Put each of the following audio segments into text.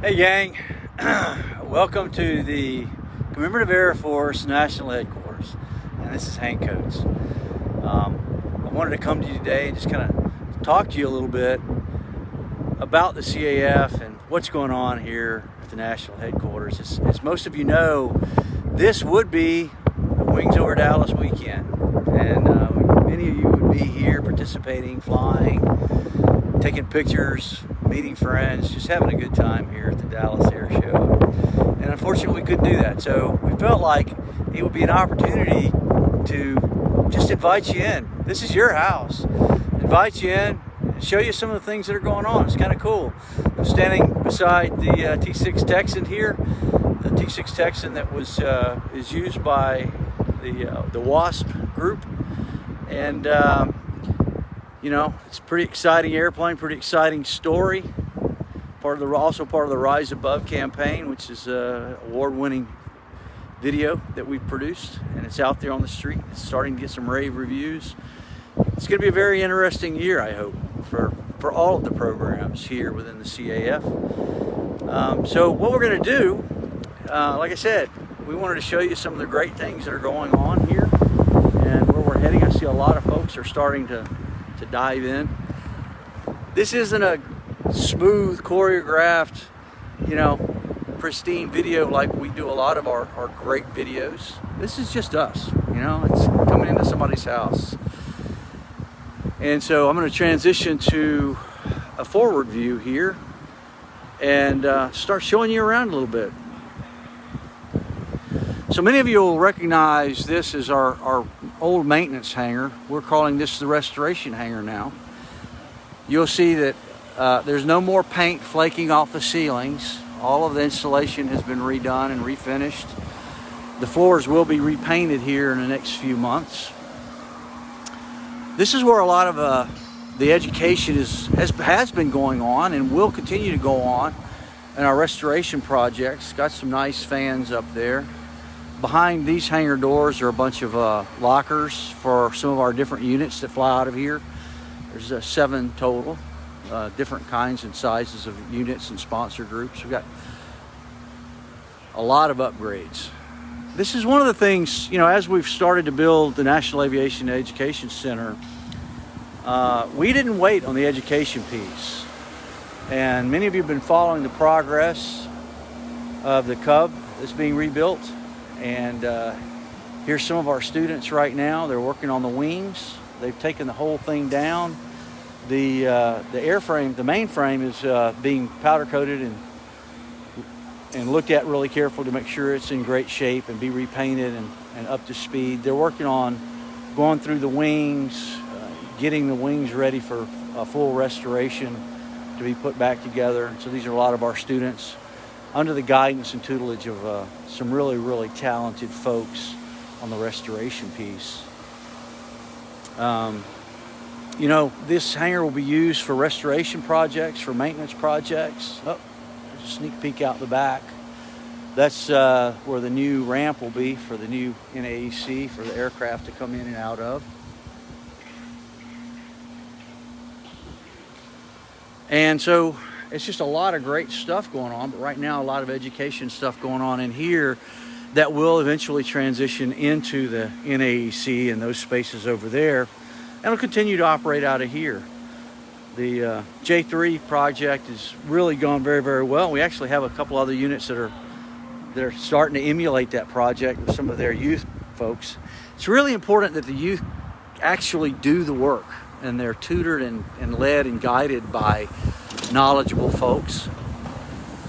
Hey gang, welcome to the Commemorative Air Force National Headquarters, and this is Hank Coates. I wanted to come to you today and just kind of talk to you a little bit about the CAF and what's going on here at the National Headquarters. As most of you know, this would be the Wings Over Dallas weekend, and many of you would be here participating, flying, taking pictures, meeting friends, just having a good time here at the Dallas Air Show. And unfortunately, we couldn't do that. So we felt like it would be an opportunity to just invite you in. This is your house. Invite you in and show you some of the things that are going on. It's kind of cool. I'm standing beside the T6 Texan here. The T6 Texan that was is used by the WASP group. And you know, it's a pretty exciting airplane, pretty exciting story. Also part of the Rise Above campaign, which is an award-winning video that we've produced, and it's out there on the street. It's starting to get some rave reviews. It's going to be a very interesting year, I hope, for all of the programs here within the CAF. So what we're going to do, like I said, we wanted to show you some of the great things that are going on here and where we're heading. I see a lot of folks are starting to dive in. This isn't a smooth, choreographed, you know, pristine video like we do a lot of our great videos. This is just us, you know, it's coming into somebody's house. And so I'm going to transition to a forward view here and start showing you around a little bit. So many of you will recognize this as our old maintenance hangar. We're calling this the restoration hangar now. You'll see that there's no more paint flaking off the ceilings. All of the installation has been redone and refinished. The floors will be repainted here in the next few months. This is where a lot of the education has been going on and will continue to go on in our restoration projects. Got some nice fans up there. Behind these hangar doors are a bunch of lockers for some of our different units that fly out of here. There's 7 total, different kinds and sizes of units and sponsor groups. We've got a lot of upgrades. This is one of the things, you know, as we've started to build the National Aviation Education Center, we didn't wait on the education piece. And many of you have been following the progress of the Cub that's being rebuilt. And here's some of our students right now. They're working on the wings. They've taken the whole thing down. The airframe, the mainframe is being powder coated and looked at really carefully to make sure it's in great shape and be repainted and up to speed. They're working on going through the wings, getting the wings ready for a full restoration to be put back together. So these are a lot of our students under the guidance and tutelage of some really, really talented folks on the restoration piece. You know, this hangar will be used for restoration projects, for maintenance projects. Oh, there's a sneak peek out the back. That's where the new ramp will be for the new NAEC, for the aircraft to come in and out of. And so it's just a lot of great stuff going on, but right now a lot of education stuff going on in here that will eventually transition into the NAEC and those spaces over there, and it'll continue to operate out of here. The J3 project has really gone very, very well. We actually have a couple other units that are starting to emulate that project with some of their youth folks. It's really important that the youth actually do the work, and they're tutored and led and guided by knowledgeable folks.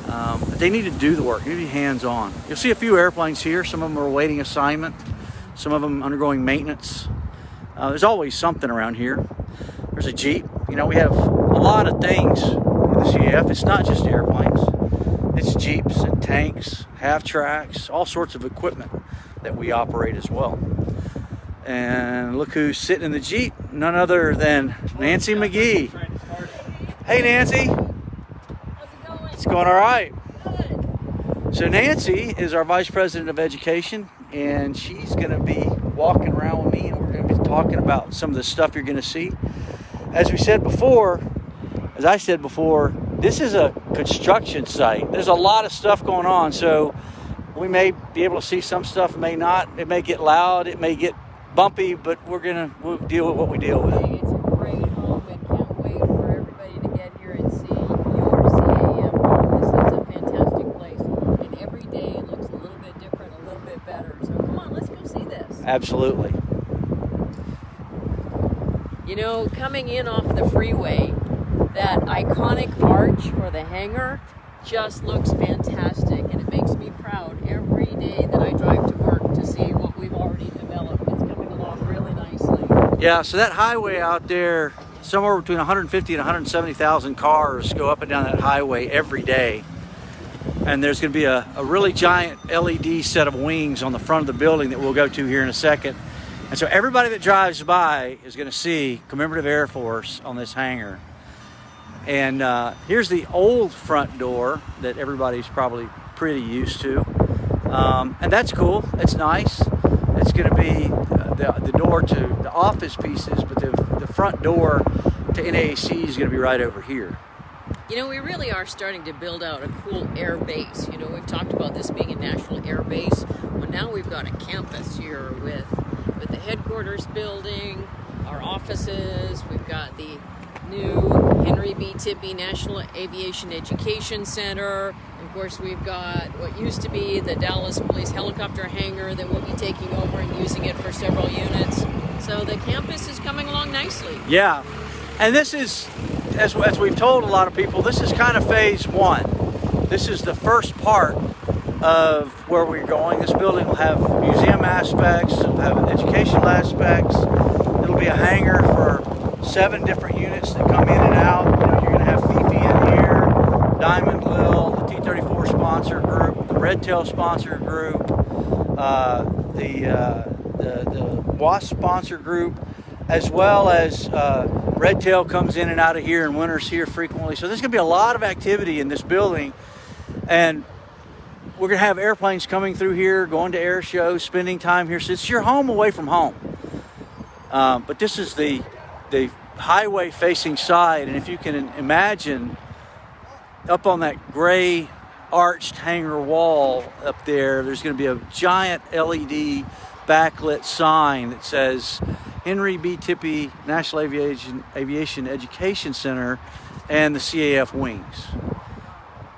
But they need to do the work, they need to be hands-on. You'll see a few airplanes here. Some of them are awaiting assignment, some of them undergoing maintenance. There's always something around here. There's a Jeep. You know, we have a lot of things in the CAF. It's not just airplanes. It's Jeeps and tanks, half-tracks, all sorts of equipment that we operate as well. And look who's sitting in the Jeep, none other than Nancy McGee. Hey Nancy. How's it going? It's going all right. Good. So Nancy is our Vice President of Education, and she's going to be walking around with me, and we're going to be talking about some of the stuff you're going to see. As I said before, this is a construction site. There's a lot of stuff going on, so we may be able to see some stuff, may not. It may get loud, it may get bumpy, but we'll deal with what we deal with. It's a great home, and can't wait for everybody to get here and see your CAF home. This is a fantastic place, and every day it looks a little bit different, a little bit better. So come on, let's go see this. Absolutely. You know, coming in off the freeway, that iconic arch for the hangar just looks fantastic, and it makes me proud every day that I drive to work to see what we've already developed. It's coming along really nicely. Yeah, so that highway out there, somewhere between 150 and 170,000 cars go up and down that highway every day. And there's going to be a really giant LED set of wings on the front of the building that we'll go to here in a second. And so everybody that drives by is going to see Commemorative Air Force on this hangar. And here's the old front door that everybody's probably pretty used to. And that's cool. It's nice. It's going to be the door to the office pieces, but the front door to NAAC is going to be right over here. You know, we really are starting to build out a cool air base. You know, we've talked about this being a national air base. Well, now we've got a campus here with the headquarters building, our offices. We've got the new Henry B. Tippie National Aviation Education Center. Of course, we've got what used to be the Dallas Police Helicopter Hangar that we'll be taking over and using it for several units. So the campus is coming along nicely. Yeah, and this is, as we've told a lot of people, this is kind of phase one. This is the first part of where we're going. This building will have museum aspects, it'll have educational aspects, it'll be a hangar for 7 different units that come in and out. You know, you're going to have Fifi in here, Diamond Lil, the T-34 sponsor group, the Red Tail sponsor group, the WASP sponsor group, as well as Red Tail comes in and out of here, and Winter's here frequently. So there's going to be a lot of activity in this building, and we're going to have airplanes coming through here, going to air shows, spending time here. So it's your home away from home. But this is the highway facing side, and if you can imagine up on that gray arched hangar wall up there's going to be a giant LED backlit sign that says Henry B. Tippie National Aviation Education Center and the CAF wings.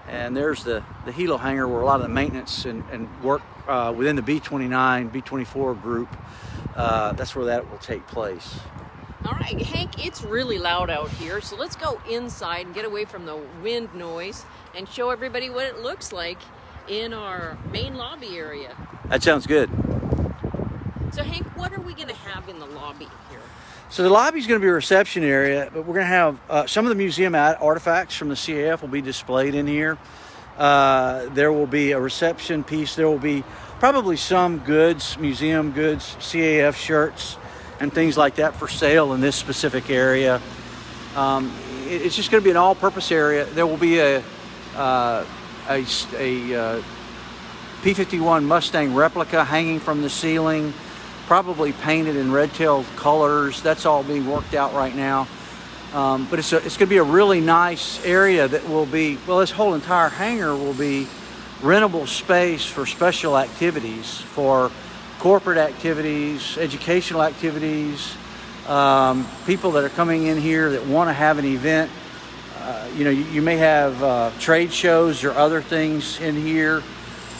And there's the helo hangar where a lot of the maintenance and work within the B-29, B-24 group, that's where that will take place. All right, Hank, it's really loud out here, so let's go inside and get away from the wind noise and show everybody what it looks like in our main lobby area. That sounds good. So, Hank, what are we going to have in the lobby here? So the lobby is going to be a reception area, but we're going to have some of the museum artifacts from the CAF will be displayed in here. There will be a reception piece. There will be probably some goods, museum goods, CAF shirts, and things like that for sale in this specific area. It's just going to be an all-purpose area. There will be a P-51 Mustang replica hanging from the ceiling, probably painted in red tail colors. That's all being worked out right now. But it's going to be a really nice area that will be, well, this whole entire hangar will be rentable space for special activities, for corporate activities, educational activities, people that are coming in here that want to have an event. You may have trade shows or other things in here,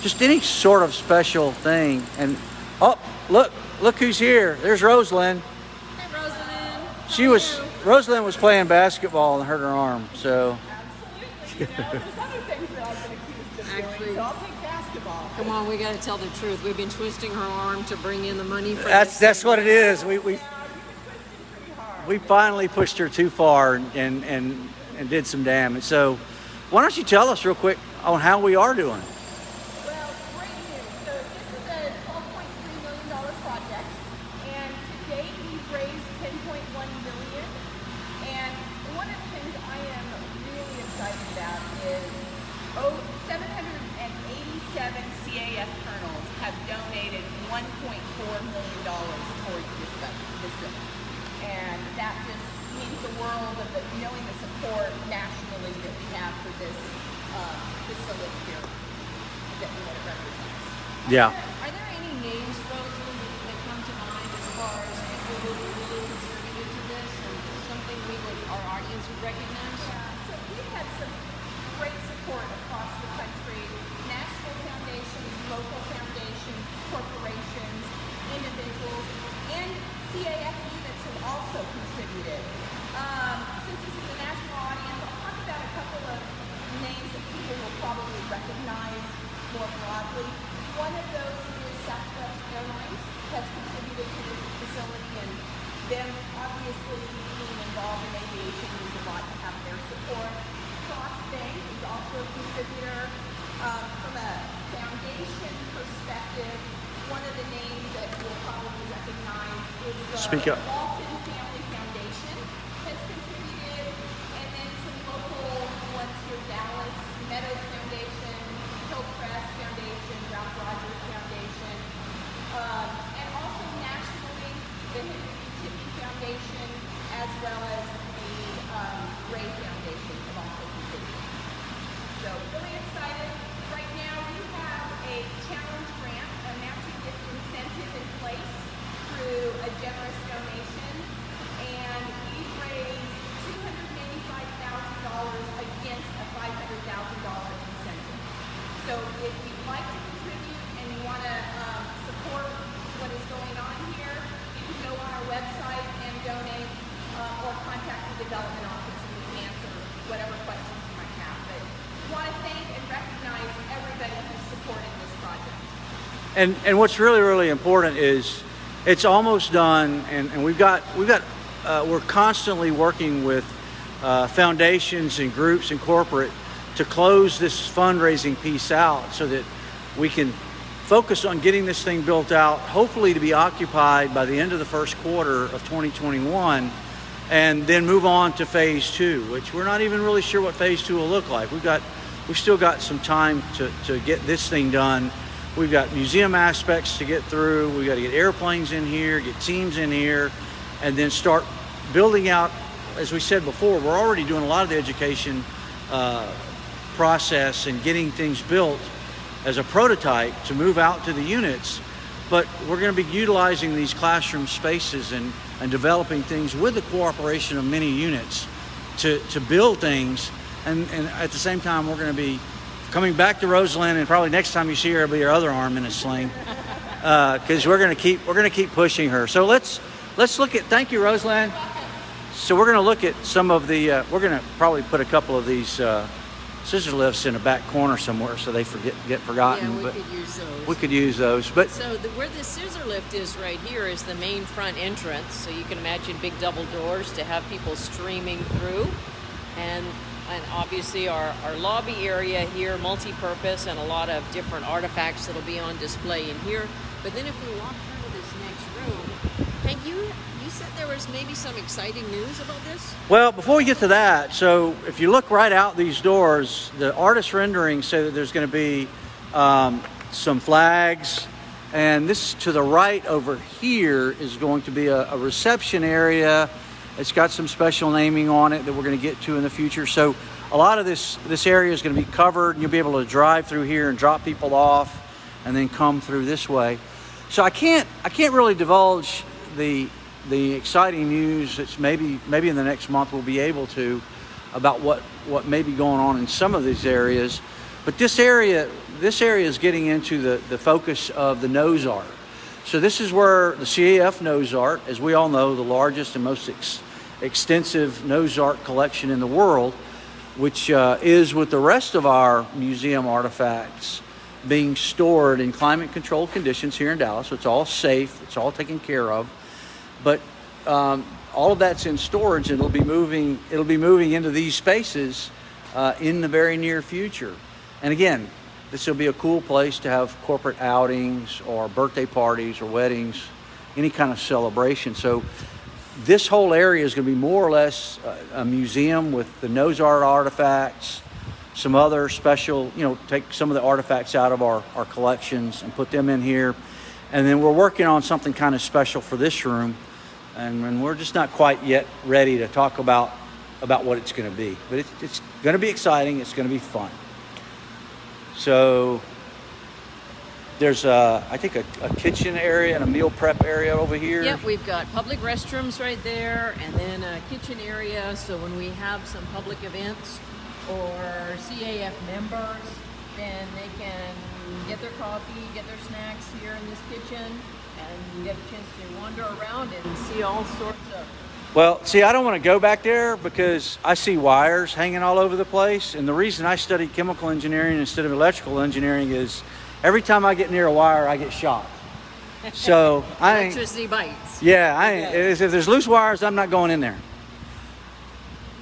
just any sort of special thing. And oh, look who's here. There's Rosalind. Hey, Rosalind. Rosalind was playing basketball and hurt her arm, so. Absolutely. There's other things that I've been accused of doing, so I'll take basketball. Come on, we got to tell the truth. We've been twisting her arm to bring in the money for That's what it is. We finally pushed her too far and did some damage. So why don't you tell us real quick on how we are doing? Well, great news. So this is a $12.3 million project, and to date we've raised $10.1 million. And one of the things I am really excited about is 787 CAF colonels have donated $1.4 million towards this building. And that just means the world of knowing the support nationally that we have Yeah. Are there any names, Rosalie, that come to mind as far as people who really contributed to this and something our audience would recognize? So we've had some great support across the country. National foundations, local foundations, corporations, individuals, and CAF units have also contributed. Since this is a national audience, I'll talk about a couple of names that people will probably recognize more broadly. One of those is Southwest Airlines has contributed to this facility, and them obviously being involved in aviation means a lot to have their support. Cross Bank is also a contributor. From a foundation perspective, one of the names that you'll probably recognize is the Walton Family Foundation has contributed, and then some local ones here, Dallas, Meadows Foundation, Hillcrest Foundation, Ralph Rogers Foundation, and also nationally, the Henry Tippy Foundation, as well as the Ray Foundation have also contributed. So really excited. Right now we have a challenge grant, a matching gift incentive in place through a generous donation, and we've raised $285,000 against a $500,000 incentive. So if you'd like to contribute and you want to support what is going on here, you can go on our website and donate, or contact the development office and we can answer whatever questions you might have. But we want to thank and recognize everybody who's supporting this project. And what's really, really important is it's almost done, and we're constantly working with foundations and groups and corporate to close this fundraising piece out so that we can focus on getting this thing built out, hopefully to be occupied by the end of the first quarter of 2021, and then move on to phase 2, which we're not even really sure what phase 2 will look like. We've still got some time to get this thing done. We've got museum aspects to get through. We've got to get airplanes in here, get teams in here, and then start building out. As we said before, we're already doing a lot of the education process and getting things built as a prototype to move out to the units, but we're going to be utilizing these classroom spaces and developing things with the cooperation of many units to build things, and at the same time we're going to be coming back to Rosalind, and probably next time you see her it'll be her other arm in a sling, because we're going to keep pushing her. So let's look at, thank you, Rosalind. So we're going to look at some of the, we're going to probably put a couple of these scissor lifts in a back corner somewhere so they get forgotten. Yeah, we could use those. We could use those. But so where the scissor lift is right here is the main front entrance. So you can imagine big double doors to have people streaming through. And obviously our lobby area here, multi-purpose, and a lot of different artifacts that'll be on display in here. But then if we walk through this next room, Hank, you said there was maybe some exciting news about this? Well, before we get to that, so if you look right out these doors, the artist renderings say that there's going to be some flags, and this to the right over here is going to be a reception area. It's got some special naming on it that we're going to get to in the future. So a lot of this area is going to be covered, and you'll be able to drive through here and drop people off and then come through this way. So I can't really divulge the exciting news that's maybe in the next month we'll be able to, about what may be going on in some of these areas. But this area is getting into the focus of the nose art. So this is where the CAF nose art, as we all know, the largest and most extensive nose art collection in the world, which is with the rest of our museum artifacts being stored in climate controlled conditions here in Dallas. So it's all safe, it's all taken care of. But all of that's in storage, and it'll be moving into these spaces in the very near future. And again, this will be a cool place to have corporate outings or birthday parties or weddings, any kind of celebration. So this whole area is going to be more or less a museum with the nose art artifacts, some other special, take some of the artifacts out of our collections and put them in here. And then we're working on something kind of special for this room. And we're just not quite yet ready to talk about what it's going to be. But it's going to be exciting. It's going to be fun. So There's I think a kitchen area and a meal prep area over here. Yep, we've got public restrooms right there, and then a kitchen area. So when we have some public events or CAF members, then they can get their coffee, get their snacks here in this kitchen, and get a chance to wander around and see all sorts of. Well, see, I don't want to go back there because I see wires hanging all over the place. And the reason I studied chemical engineering instead of electrical engineering is every time I get near a wire, I get shocked. So I ain't, Electricity bites. yeah, I ain't, if there's loose wires, I'm not going in there.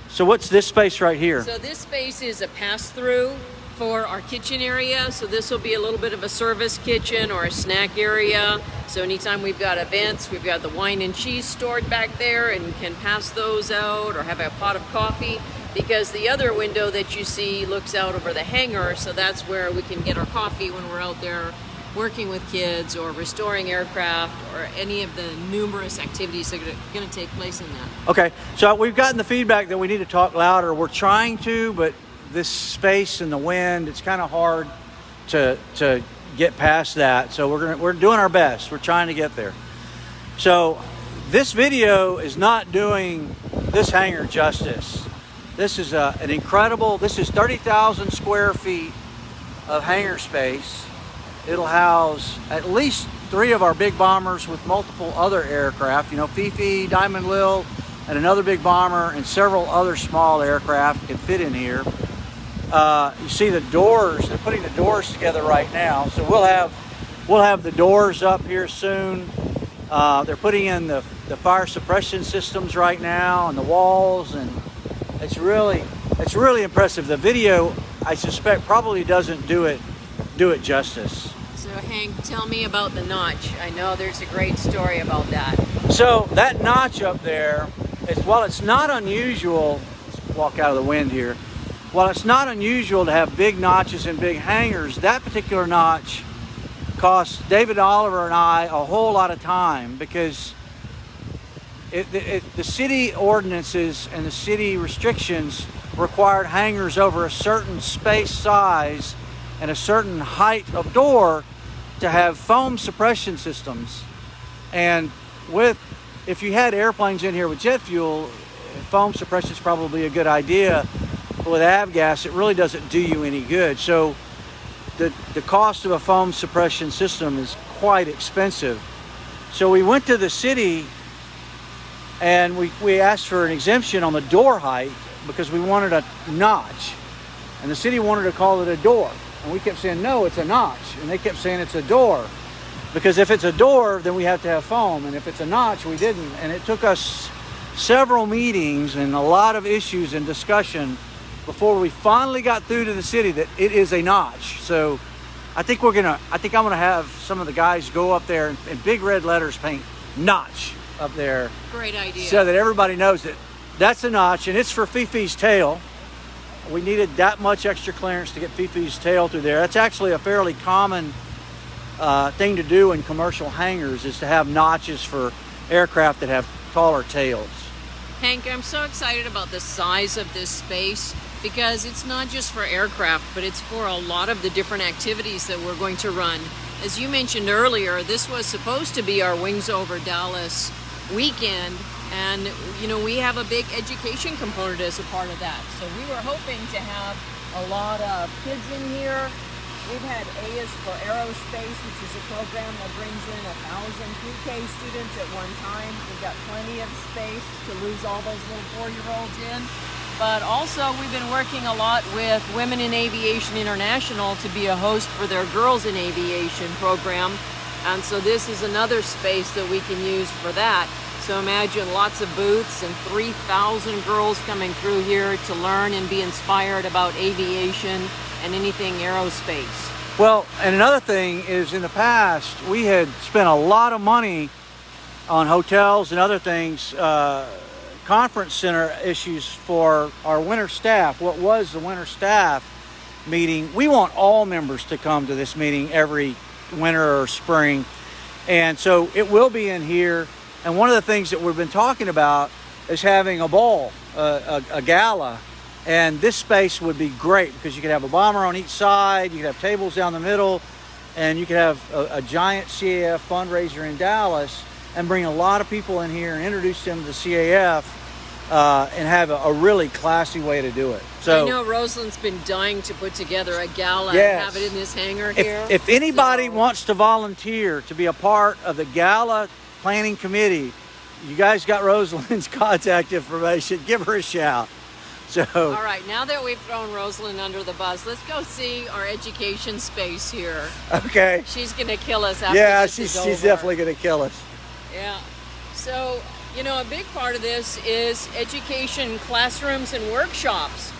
So what's this space right here? So this space is a pass-through for our kitchen area. So this will be a little bit of a service kitchen or a snack area. So anytime we've got events, we've got the wine and cheese stored back there and can pass those out or have a pot of coffee, because the other window that you see looks out over the hangar. So that's where we can get our coffee when we're out there working with kids or restoring aircraft or any of the numerous activities that are going to take place in that. Okay, so we've gotten the feedback that we need to talk louder. We're trying to, but this space and the wind, it's kind of hard to get past that. So we're doing our best. We're trying to get there. So this video is not doing this hangar justice. This is an incredible, this is 30,000 square feet of hangar space. It'll house at least 3 of our big bombers with multiple other aircraft, you know, Fifi, Diamond Lil, and another big bomber, and several other small aircraft can fit in here. You see the doors, they're putting the doors together right now. So we'll have the doors up here soon. They're putting in the fire suppression systems right now and the walls, and it's really impressive. The video, I suspect, probably doesn't do it justice. So Hank, tell me about the notch. I know there's a great story about that. So that notch up there, while it's not unusual, let's walk out of the wind here. While it's not unusual to have big notches in big hangars, that particular notch cost David Oliver and I a whole lot of time, because the city ordinances and the city restrictions required hangars over a certain space size and a certain height of door to have foam suppression systems. And if you had airplanes in here with jet fuel, foam suppression is probably a good idea. But with avgas, it really doesn't do you any good. So the cost of a foam suppression system is quite expensive. So we went to the city and we asked for an exemption on the door height because we wanted a notch. And the city wanted to call it a door. And we kept saying, no, it's a notch. And they kept saying it's a door. Because if it's a door, then we have to have foam. And if it's a notch, we didn't. And it took us several meetings and a lot of issues and discussion before we finally got through to the city that it is a notch. So I think I'm gonna have some of the guys go up there and in big red letters paint notch up there. Great idea. So that everybody knows that that's a notch, and it's for Fifi's tail. We needed that much extra clearance to get Fifi's tail through there. That's actually a fairly common thing to do in commercial hangars, is to have notches for aircraft that have taller tails. Hank, I'm so excited about the size of this space, because it's not just for aircraft, but it's for a lot of the different activities that we're going to run. As you mentioned earlier, this was supposed to be our Wings Over Dallas weekend, and you know, we have a big education component as a part of that. So we were hoping to have a lot of kids in here. We've had AIS for Aerospace, which is a program that brings in 1,000 pre-K students at one time. We've got plenty of space to lose all those little 4-year-olds in. But also, we've been working a lot with Women in Aviation International to be a host for their Girls in Aviation program. And so this is another space that we can use for that. So imagine lots of booths and 3,000 girls coming through here to learn and be inspired about aviation and anything aerospace. Well, and another thing is, in the past, we had spent a lot of money on hotels and other things, conference center issues for our winter staff. What was the winter staff meeting? We want all members to come to this meeting every winter or spring. And so it will be in here. And one of the things that we've been talking about is having a ball, a gala. And this space would be great because you could have a bomber on each side, you could have tables down the middle, and you could have a giant CAF fundraiser in Dallas and bring a lot of people in here and introduce them to the CAF and have a really classy way to do it. So I know Rosalind's been dying to put together a gala yes, and have it in this hangar here. If anybody wants to volunteer to be a part of the gala planning committee, you guys got Rosalind's contact information. Give her a shout. So, all right, now that we've thrown Rosalind under the bus, let's go see our education space here. Okay. She's going to kill us after this is over. She's definitely going to kill us. Yeah. So, you know, a big part of this is education, classrooms, and workshops.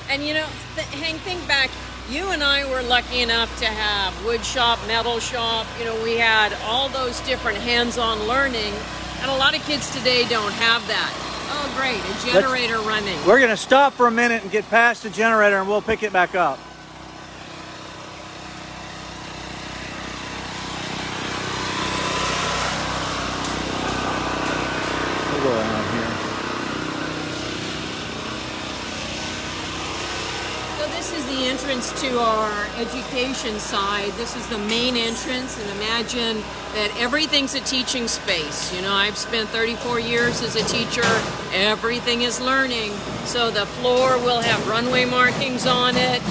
And, you know, Hank, think back. You and I were lucky enough to have wood shop, metal shop. You know, we had all those different hands-on learning. And a lot of kids today don't have that. Oh, great, a generator running. We're going to stop for a minute and get past the generator, and we'll pick it back up. We'll go around here. So this is the entrance to our education side. This is the main entrance, and imagine that everything's a teaching space. You know, I've spent 34 years as a teacher. Everything is learning. So the floor will have runway markings on it.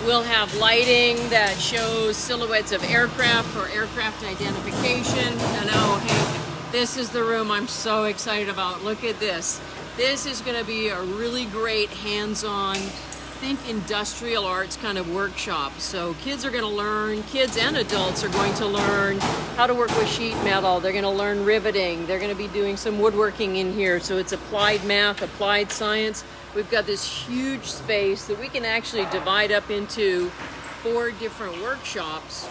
We'll have lighting that shows silhouettes of aircraft for aircraft identification. And oh, Hank, this is the room I'm so excited about. Look at this. This is going to be a really great hands-on, think industrial arts kind of workshop. So kids are going to learn, kids and adults are going to learn how to work with sheet metal. They're going to learn riveting. They're going to be doing some woodworking in here. So it's applied math, applied science. We've got this huge space that we can actually divide up into 4 different workshops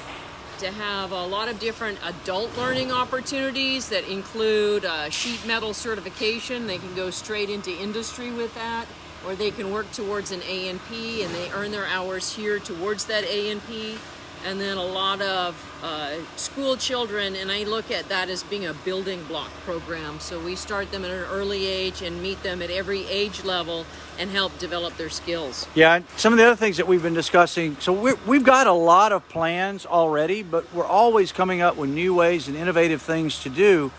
to have a lot of different adult learning opportunities that include sheet metal certification. They can go straight into industry with that, or they can work towards an A&P and they earn their hours here towards that A&P. And then a lot of school children, and I look at that as being a building block program. So we start them at an early age and meet them at every age level and help develop their skills. Yeah, some of the other things that we've been discussing, so we've got a lot of plans already, but we're always coming up with new ways and innovative things to do.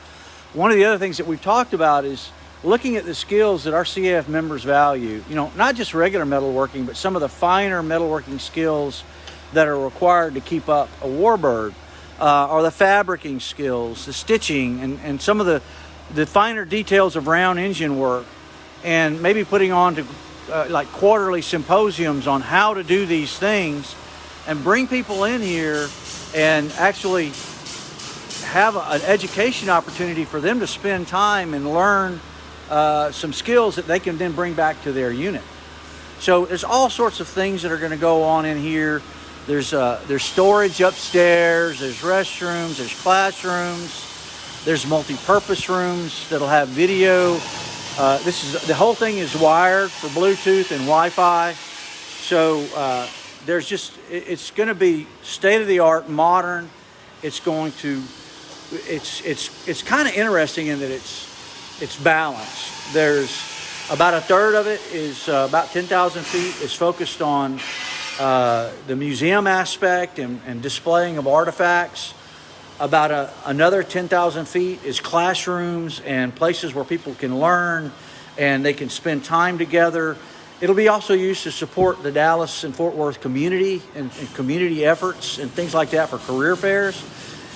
One of the other things that we've talked about is looking at the skills that our CAF members value. You know, not just regular metalworking, but some of the finer metalworking skills that are required to keep up a warbird, or the fabricing skills, the stitching, and some of the finer details of round engine work, and maybe putting on to like quarterly symposiums on how to do these things, and bring people in here and actually have an education opportunity for them to spend time and learn some skills that they can then bring back to their unit. So there's all sorts of things that are going to go on in here. There's storage upstairs, there's restrooms, there's classrooms, there's multi-purpose rooms that'll have video. The whole thing is wired for Bluetooth and Wi-Fi. So it's going to be state-of-the-art, modern. It's kind of interesting in that it's balanced. There's about a third of it is about 10,000 feet is focused on the museum aspect and displaying of artifacts. About another 10,000 feet is classrooms and places where people can learn and they can spend time together. It'll be also used to support the Dallas and Fort Worth community and community efforts and things like that for career fairs.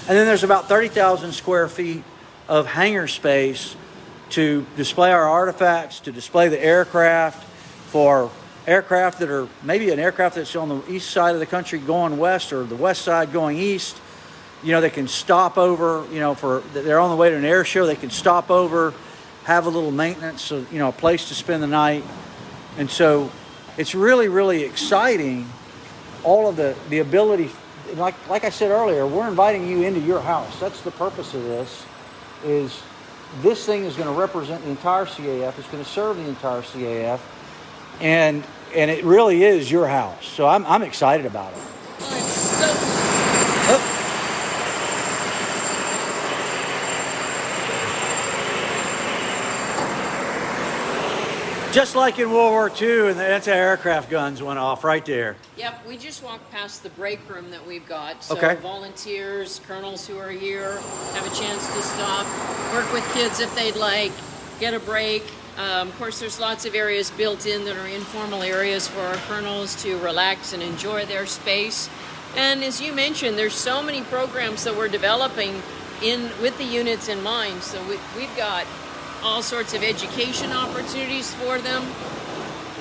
And then there's about 30,000 square feet of hangar space to display our artifacts, to display the aircraft, for aircraft that are maybe an aircraft that's on the east side of the country going west, or the west side going east. You know, they can stop over, you know, they're on the way to an air show, they can stop over, have a little maintenance, so, you know, a place to spend the night. And so it's really, really exciting, all of the ability, like I said earlier, we're inviting you into your house. That's the purpose of this, is this thing is going to represent the entire CAF, it's going to serve the entire CAF, and it really is your house. So I'm excited about it. Just like in World War II, and the anti-aircraft guns went off right there. Yep, we just walked past the break room that we've got. So Okay. volunteers, colonels who are here have a chance to stop, work with kids if they'd like, get a break. Of course, there's lots of areas built in that are informal areas for our colonels to relax and enjoy their space. And as you mentioned, there's so many programs that we're developing with the units in mind. So we've got all sorts of education opportunities for them.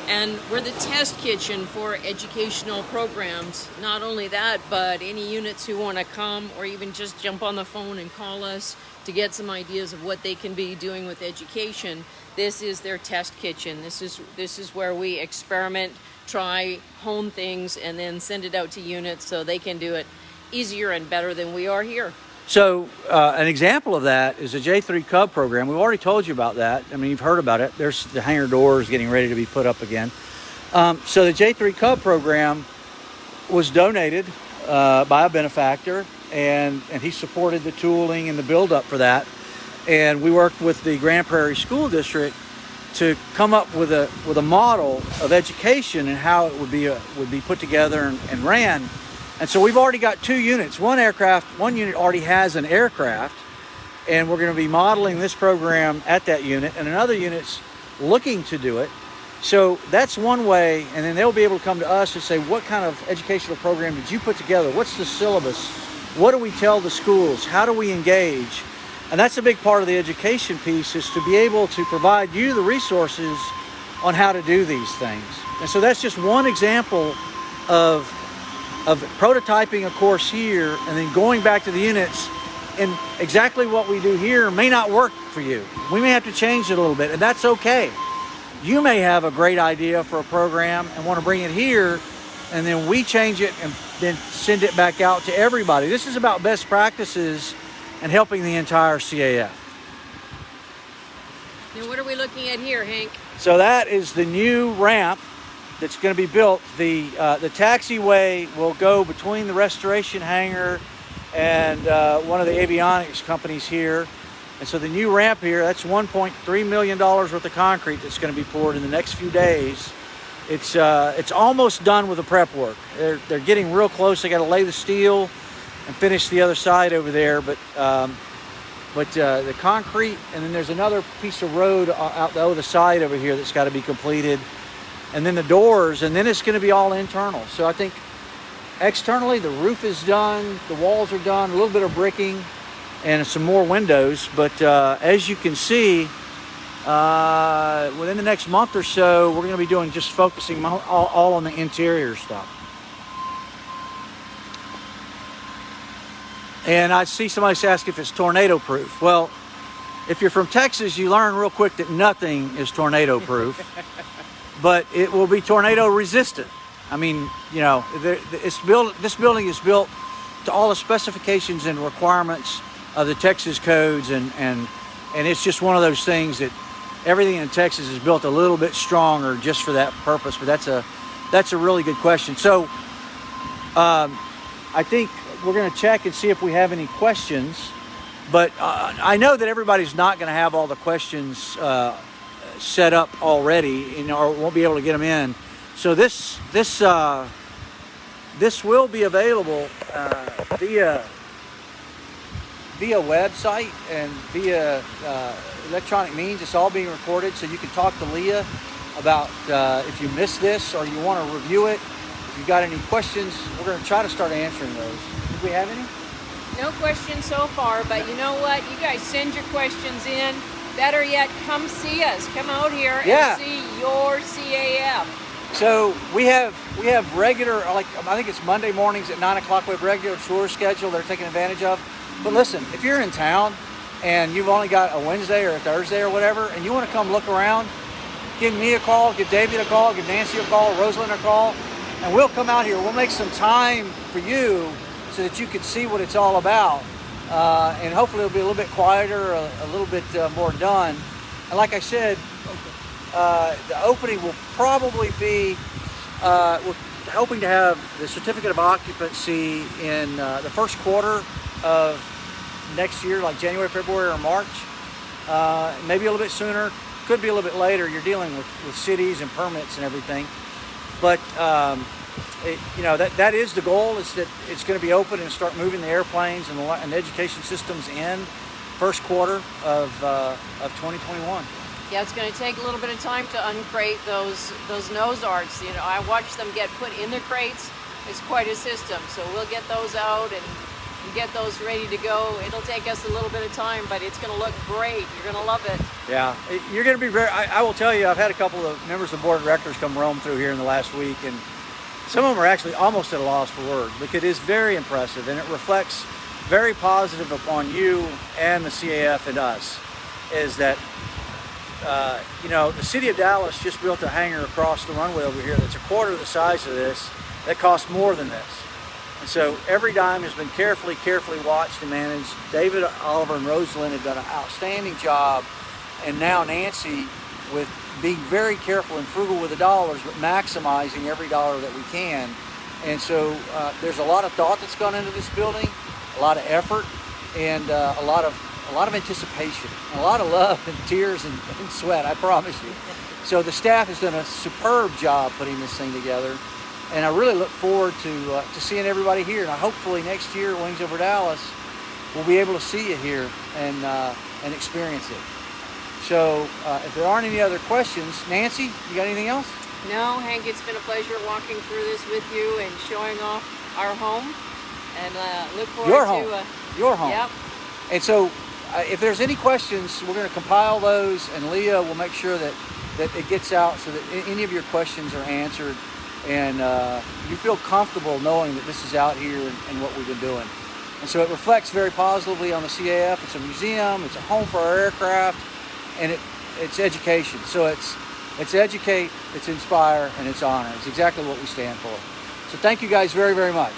And we're the test kitchen for educational programs. Not only that, but any units who want to come or even just jump on the phone and call us to get some ideas of what they can be doing with education. This is their test kitchen. This is where we experiment, try, hone things, and then send it out to units so they can do it easier and better than we are here. So an example of that is the J3 Cub program. We've already told you about that. I mean, you've heard about it. There's the hangar doors getting ready to be put up again. So the J3 Cub program was donated by a benefactor, and he supported the tooling and the build-up for that. And we worked with the Grand Prairie School District to come up with a model of education and how it would be put together and ran. And so we've already got 2 units. One unit already has an aircraft, and we're going to be modeling this program at that unit, and another unit's looking to do it. So that's one way, and then they'll be able to come to us and say, what kind of educational program did you put together? What's the syllabus? What do we tell the schools? How do we engage? And that's a big part of the education piece, is to be able to provide you the resources on how to do these things. And so that's just one example of prototyping a course here and then going back to the units, and exactly what we do here may not work for you. We may have to change it a little bit, and that's okay. You may have a great idea for a program and want to bring it here, and then we change it and then send it back out to everybody. This is about best practices and helping the entire CAF. Now what are we looking at here, Hank? So that is the new ramp that's going to be built. The taxiway will go between the restoration hangar and one of the avionics companies here. And so the new ramp here, that's $1.3 million worth of concrete that's going to be poured in the next few days. It's almost done with the prep work. They're getting real close. They got to lay the steel and finish the other side over there. But the concrete, and then there's another piece of road out the other side over here that's got to be completed. And then the doors, and then it's going to be all internal. So I think externally the roof is done, the walls are done, a little bit of bricking, and some more windows. But as you can see, within the next month or so, we're going to be doing just focusing all on the interior stuff. And I see somebody ask if it's tornado proof. Well, if you're from Texas, you learn real quick that nothing is tornado proof. But it will be tornado resistant. I mean, you know, this building is built to all the specifications and requirements of the Texas codes, and it's just one of those things that everything in Texas is built a little bit stronger just for that purpose. But that's a really good question. So I think we're going to check and see if we have any questions. But I know that everybody's not going to have all the questions set up already, or won't be able to get them in. So this will be available via website and via electronic means. It's all being recorded, so you can talk to Leah about if you missed this or you want to review it. If you got any questions, we're going to try to start answering those. Did we have any? No questions so far, but you know what? You guys send your questions in. Better yet, come see us. Come out here and see your CAF. So we have regular, like I think it's Monday mornings at 9 o'clock. We have regular tour schedule they're taking advantage of. But listen, if you're in town and you've only got a Wednesday or a Thursday or whatever, and you want to come look around, give me a call, give David a call, give Nancy a call, Rosalind a call, and we'll come out here. We'll make some time for you so that you can see what it's all about. And hopefully it'll be a little bit quieter, a little bit more done. And like I said, the opening will probably be, we're hoping to have the certificate of occupancy in the first quarter of next year, like January, February, or March. Maybe a little bit sooner. could be a little bit later. You're dealing with cities and permits and everything. But that is the goal, is that it's going to be open and start moving the airplanes and the education systems in first quarter of 2021. Yeah, it's going to take a little bit of time to uncrate those nose arts. I watched them get put in their crates. It's quite a system, so we'll get those out and get those ready to go. It'll take us a little bit of time, but it's going to look great. You're going to love it. Yeah, you're going to be I will tell you, I've had a couple of members of the board of directors come roam through here in the last week, and some of them are actually almost at a loss for words, because it is very impressive, and it reflects very positive upon you and the CAF and us, is that the city of Dallas just built a hangar across the runway over here that's a quarter the size of this, that costs more than this. And so every dime has been carefully watched and managed. David, Oliver, and Rosalind have done an outstanding job, and now Nancy, with being very careful and frugal with the dollars, but maximizing every dollar that we can. And so there's a lot of thought that's gone into this building, a lot of effort, and a lot of anticipation, a lot of love and tears and sweat, I promise you. So the staff has done a superb job putting this thing together, and I really look forward to seeing everybody here. And hopefully next year, Wings Over Dallas, we'll be able to see you here and experience it. So if there aren't any other questions, Nancy, you got anything else? No, Hank, it's been a pleasure walking through this with you and showing off our home. And look forward Your home. Yep. And so if there's any questions, we're going to compile those, and Leah will make sure that it gets out so that any of your questions are answered, and you feel comfortable knowing that this is out here and what we've been doing. And so it reflects very positively on the CAF. It's a museum, it's a home for our aircraft, and it's education. So it's educate, it's inspire, and it's honor. It's exactly what we stand for. So thank you guys very, very much.